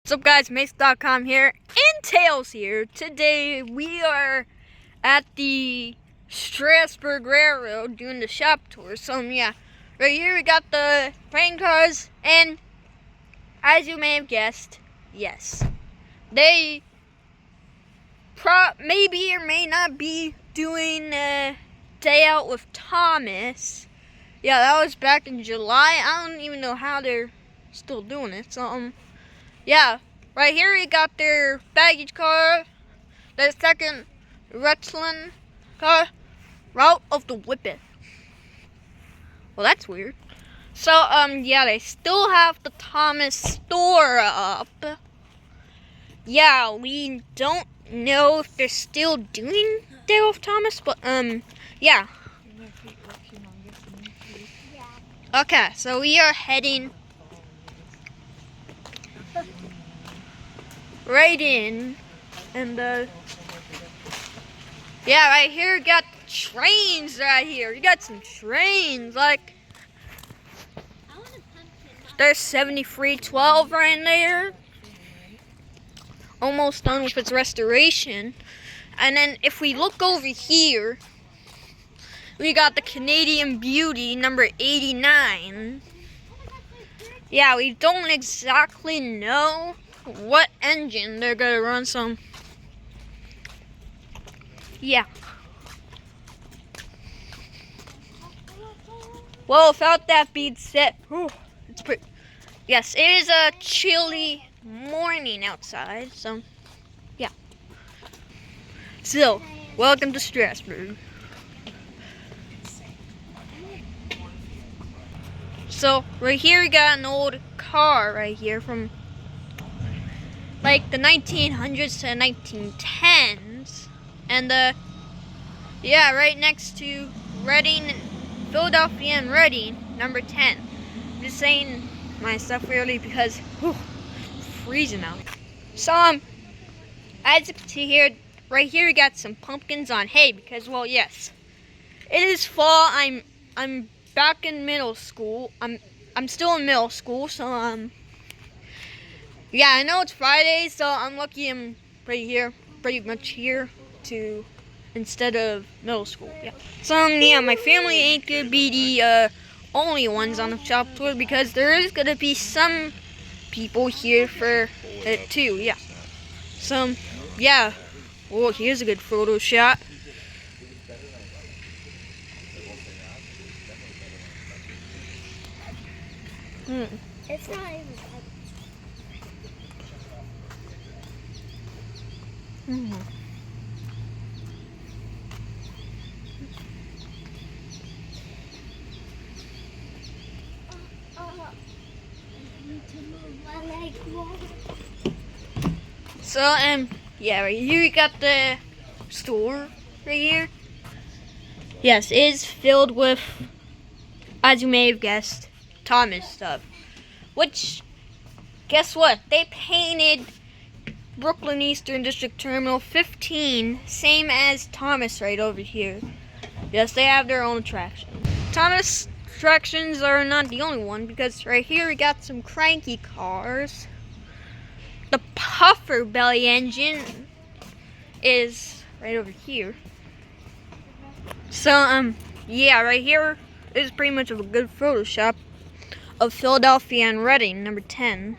What's up guys, Mace.com here, and Tails here. Today we are at the Strasburg Railroad doing the shop tour. So yeah, right here we got the train cars, and as you may have guessed, yes, they maybe or may not be doing a day out with Thomas. Yeah, that was back in July. I don't even know how they're still doing it. So yeah, right here we got their baggage car, their second wrestling car, route of the Whippet. Well, that's weird. So, yeah, they still have the Thomas store up. Yeah, we don't know if they're still doing Day with Thomas, but, yeah. Okay, so we are heading right in, and yeah, right here we got trains right here. You got some trains, like there's 7312 right there, almost done with its restoration. And then if we look over here, we got the Canadian Beauty number 89. Yeah, we don't exactly know what engine they're gonna run, some yeah. Well, without that being said, it's pretty, yes, it is a chilly morning outside, so yeah. So welcome to Strasburg. So right here we got an old car right here from like the 1900s to 1910s, and yeah, right next to Reading, Philadelphia and Reading, number 10. I'm just saying my stuff really because it's freezing out. So as you can see here, right here we got some pumpkins on hay because, well, yes, it is fall. I'm back in middle school. I'm still in middle school, so yeah, I know it's Friday, so I'm lucky I'm pretty much here to instead of middle school. Yeah. So yeah, my family ain't gonna be the only ones on the shop tour because there is gonna be some people here for it too. Yeah. So yeah. Oh, here's a good photo shot. It's not even. So yeah, right here we got the store right here. Yes, it is filled with, as you may have guessed, Thomas stuff. Which, guess what? They painted Brooklyn Eastern District Terminal 15, same as Thomas right over here. Yes, they have their own attraction. Thomas attractions are not the only one, because right here we got some cranky cars. The puffer belly engine is right over here. So yeah, right here is pretty much of a good Photoshop of Philadelphia and Reading, number 10.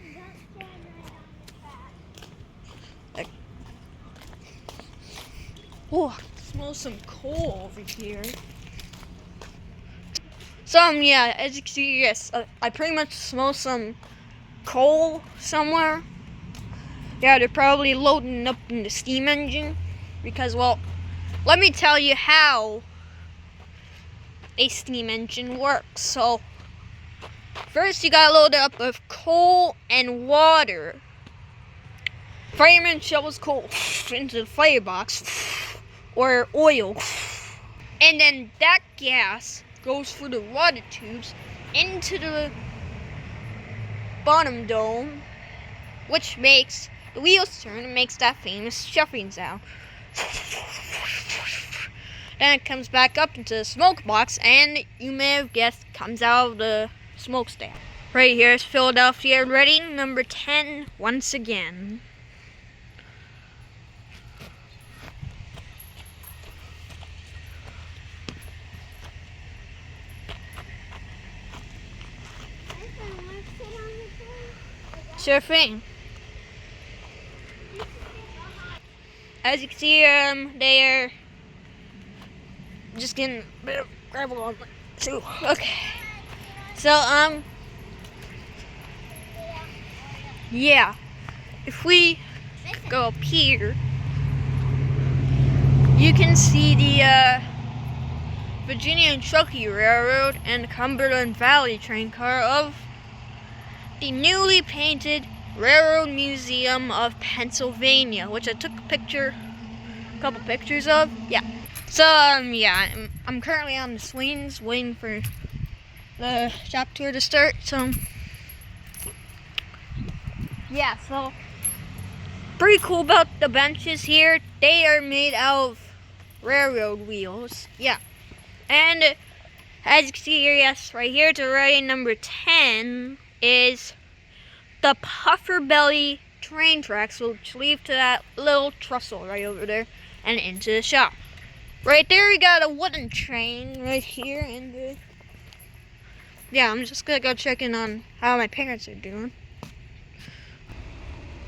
Oh, I can smell some coal over here. So yeah, as you can see, yes, I pretty much smell some coal somewhere. Yeah, they're probably loading up in the steam engine because, well, let me tell you how a steam engine works. So first you gotta load it up with coal and water. Fireman shovels coal into the firebox or oil, and then that gas goes through the water tubes into the bottom dome, which makes the wheels turn and makes that famous shuffling sound. Then it comes back up into the smoke box, and you may have guessed, comes out of the smokestack. Right here is Philadelphia Reading, number 10, once again. Sure thing. As you can see, they're just getting a bit of gravel on my shoe. Okay. So, yeah. If we go up here, you can see the Virginia and Truckee Railroad and the Cumberland Valley train car of the newly painted Railroad Museum of Pennsylvania, which I took a couple pictures of. Yeah. So, yeah, I'm currently on the swings waiting for the shop tour to start. So, yeah, so pretty cool about the benches here. They are made out of railroad wheels. Yeah. And as you can see here, yes, right here to right number 10 is the puffer belly train tracks, which lead to that little trestle right over there and into the shop. Right there we got a wooden train right here, and yeah, I'm just gonna go check in on how my parents are doing.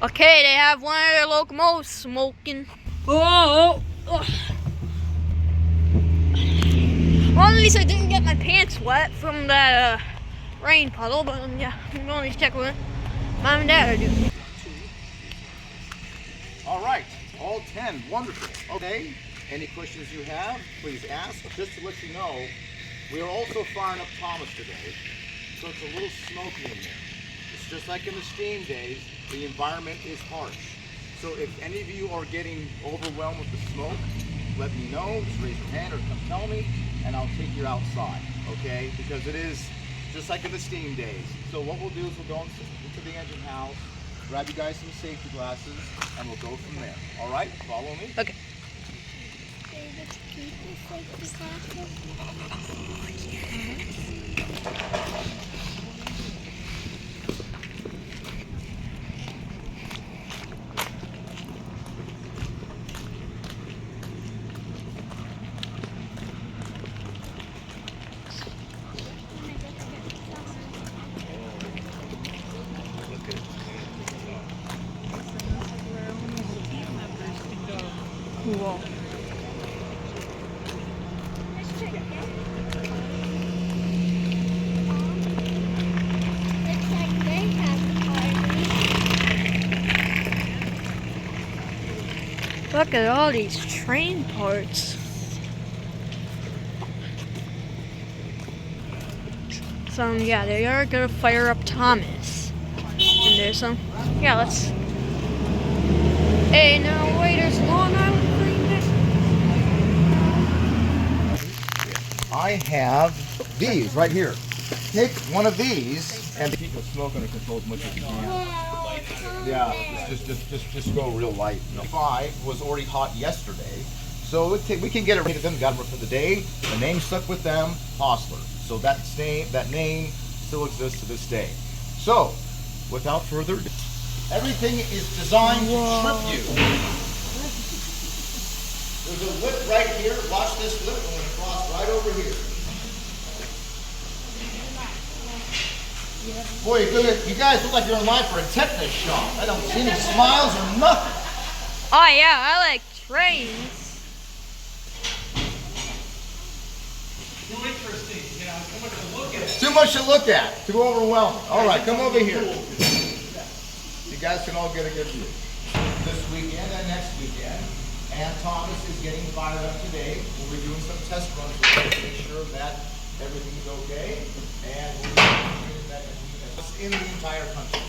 Okay, they have one of their locomotives smoking. Oh! Well, at least I didn't get my pants wet from that rain puddle, but yeah, I'm going to check what Mom and Dad are doing. All right, all 10, wonderful. Okay, any questions you have, please ask. Just to let you know, we are also firing up Thomas today, so it's a little smoky in there. It's just like in the steam days, the environment is harsh. So if any of you are getting overwhelmed with the smoke, let me know, just raise your hand or come tell me, and I'll take you outside, okay? Because it is just like in the steam days. So what we'll do is we'll go into the engine house, grab you guys some safety glasses, and we'll go from there. All right, follow me. Okay. Cool. Look at all these train parts. So yeah, they are gonna fire up Thomas. And there's some, yeah, let's. Hey, no, wait, there's Long Island Green there. I have these right here. Take one of these and keep the smoke under control as much as you can. Yeah, just go real light. 5 was already hot yesterday, so we can get it ready to them. Got it for the day. The name stuck with them, Hostler. So that name still exists to this day. So, without further ado, everything is designed to trip you. There's a lip right here. Watch this lip. I'm going to cross right over here. Boy, you guys look like you're in line for a tetanus shot. I don't see any smiles or nothing. Oh yeah, I like trains. Too interesting, you know, too much to look at. Too much to look at. Too overwhelming. All right, come over here. You guys can all get a good view. This weekend and next weekend. And Thomas is getting fired up today. We'll be doing some test runs to make sure that everything is okay. And we'll be that in the entire country.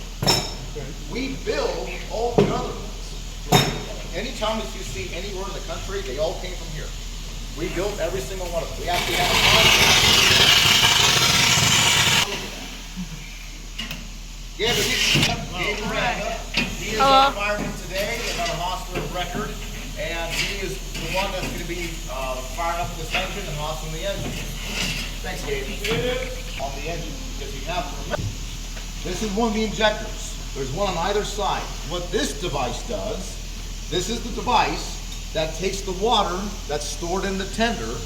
We build all the other ones. Any Thomas you see anywhere in the country, they all came from here. We built every single one of them. We actually have a He is our fireman today and our Hostler of record, and he is the one that's going to be firing up this engine and hostling the engine. Thanks, Gabe. On the engine, because you have to remember, This is one of the injectors. There's one on either side. What this device does, this is the device that takes the water that's stored in the tender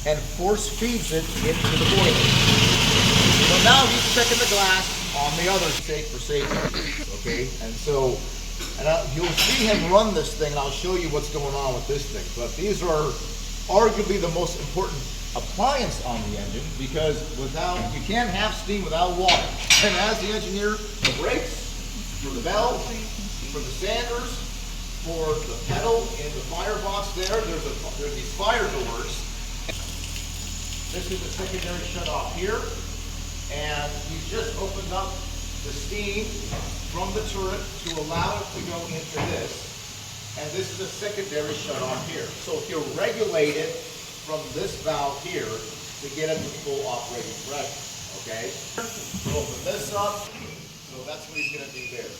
and force feeds it into the boiler. So now he's checking the glass on the other sake for safety, okay? And so, you'll see him run this thing, and I'll show you what's going on with this thing. But these are arguably the most important appliance on the engine, because you can't have steam without water. And as the engineer, the brakes, for the valve, for the sanders, for the pedal in the firebox there's these fire doors. This is the secondary shut-off here, and he's just opened up the steam from the turret to allow it to go into this. And this is a secondary shut-off here. So he'll regulate it from this valve here to get it to full operating pressure, okay? Open this up, so that's what he's gonna do there.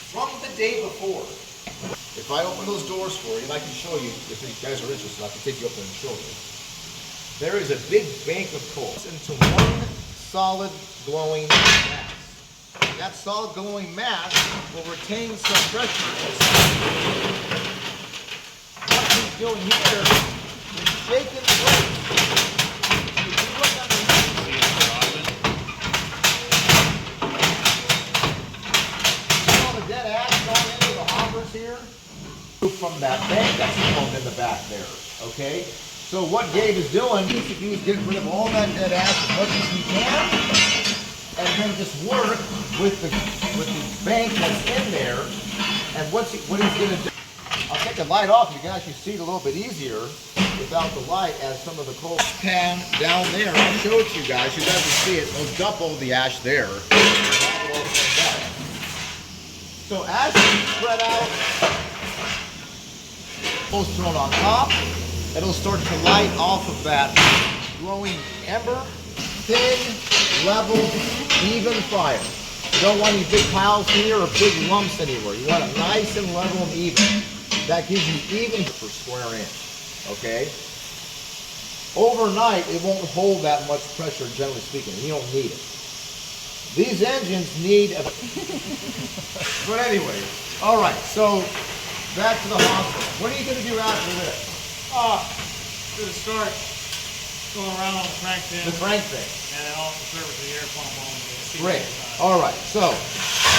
From the day before, if I open those doors for you, and I can show you, if you guys are interested, I can take you up there and show you. There is a big bank of coal into one solid glowing mass. That solid glowing mass will retain some pressure. What he's doing here is shaking the brakes. If you look underneath, see all the dead ash going into the hoppers here? From that bank that's thrown in the back there, okay? So what Gabe is doing, he's getting rid of all that dead ash as much as he can, and then just work with the bank that's in there. And what he's going to do, I'll take the light off, you can actually see it a little bit easier without the light, as some of the coal pan down there, I'll show it to you guys, you guys will see it, it'll dump all the ash there. So as you spread out, coal's thrown on top, it'll start to light off of that glowing ember. Thin, level, even fire. You don't want any big piles here or big lumps anywhere. You want it nice and level and even. That gives you even per square inch, okay? Overnight, it won't hold that much pressure, generally speaking. You don't need it. These engines need a... But anyway, all right, so back to the hospital. What are you going to do after this? Gonna start going around on the crank pin. The crank thing. And then also service the air pump on the seat. Great. All right. So,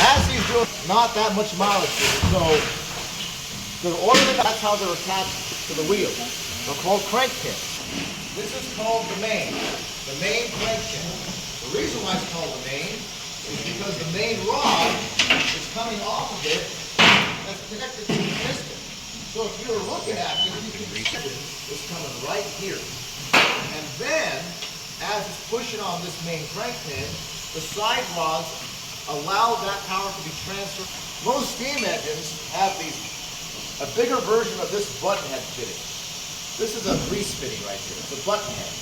as he's doing not that much mileage here, so the ornament, that's how they're attached to the wheels. They're called crank pins. This is called the main crank pin. The reason why it's called the main is because the main rod is coming off of it that's connected to the piston. So if you're looking at it, you can see it is coming right here. And then, as it's pushing on this main crank pin, the side rods allow that power to be transferred. Most steam engines have a bigger version of this button head fitting. This is a grease fitting right here. It's a button head.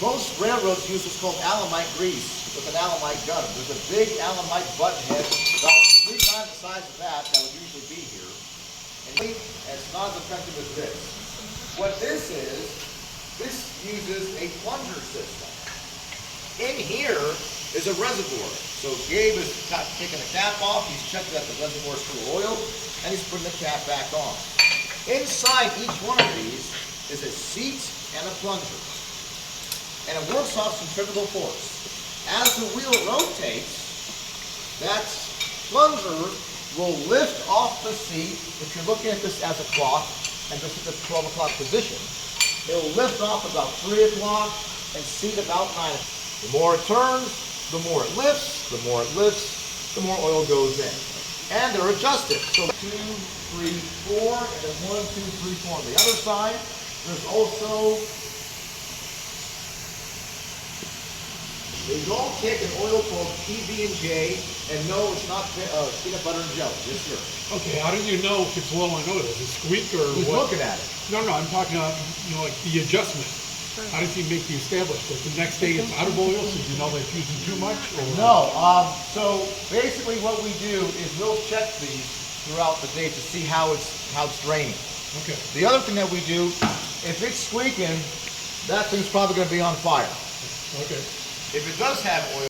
Most railroads use what's called Allemite grease with an Allemite gun. There's a big Allemite button head, about 3 times the size of that would usually be here. And it's not as effective as this. What this uses a plunger system. In here is a reservoir. So Gabe is taking the cap off, he's checking that the reservoir is full of oil, and he's putting the cap back on. Inside each one of these is a seat and a plunger. And it works off centrifugal force. As the wheel rotates, that plunger will lift off the seat. If you're looking at this as a clock, and this is the 12 o'clock position, it will lift off about 3 o'clock and seat about 9 o'clock. The more it turns, the more it lifts, the more it lifts, the more oil goes in. And they're adjusted. So 2, 3, 4, and then 1, 2, 3, 4 on the other side. There's also, they all take an oil called PB&J, and no, it's not peanut butter and jelly. Yes, sir. Okay, how do you know if it's low on oil? Does it squeak or He's what? looking at it. No, I'm talking about, like the adjustment. How does he make the establish that the next day it's out of oil, so you know they're using too much? Or? No, so basically what we do is we'll check these throughout the day to see how it's draining. Okay. The other thing that we do, if it's squeaking, that thing's probably going to be on fire. Okay. If it does have oil,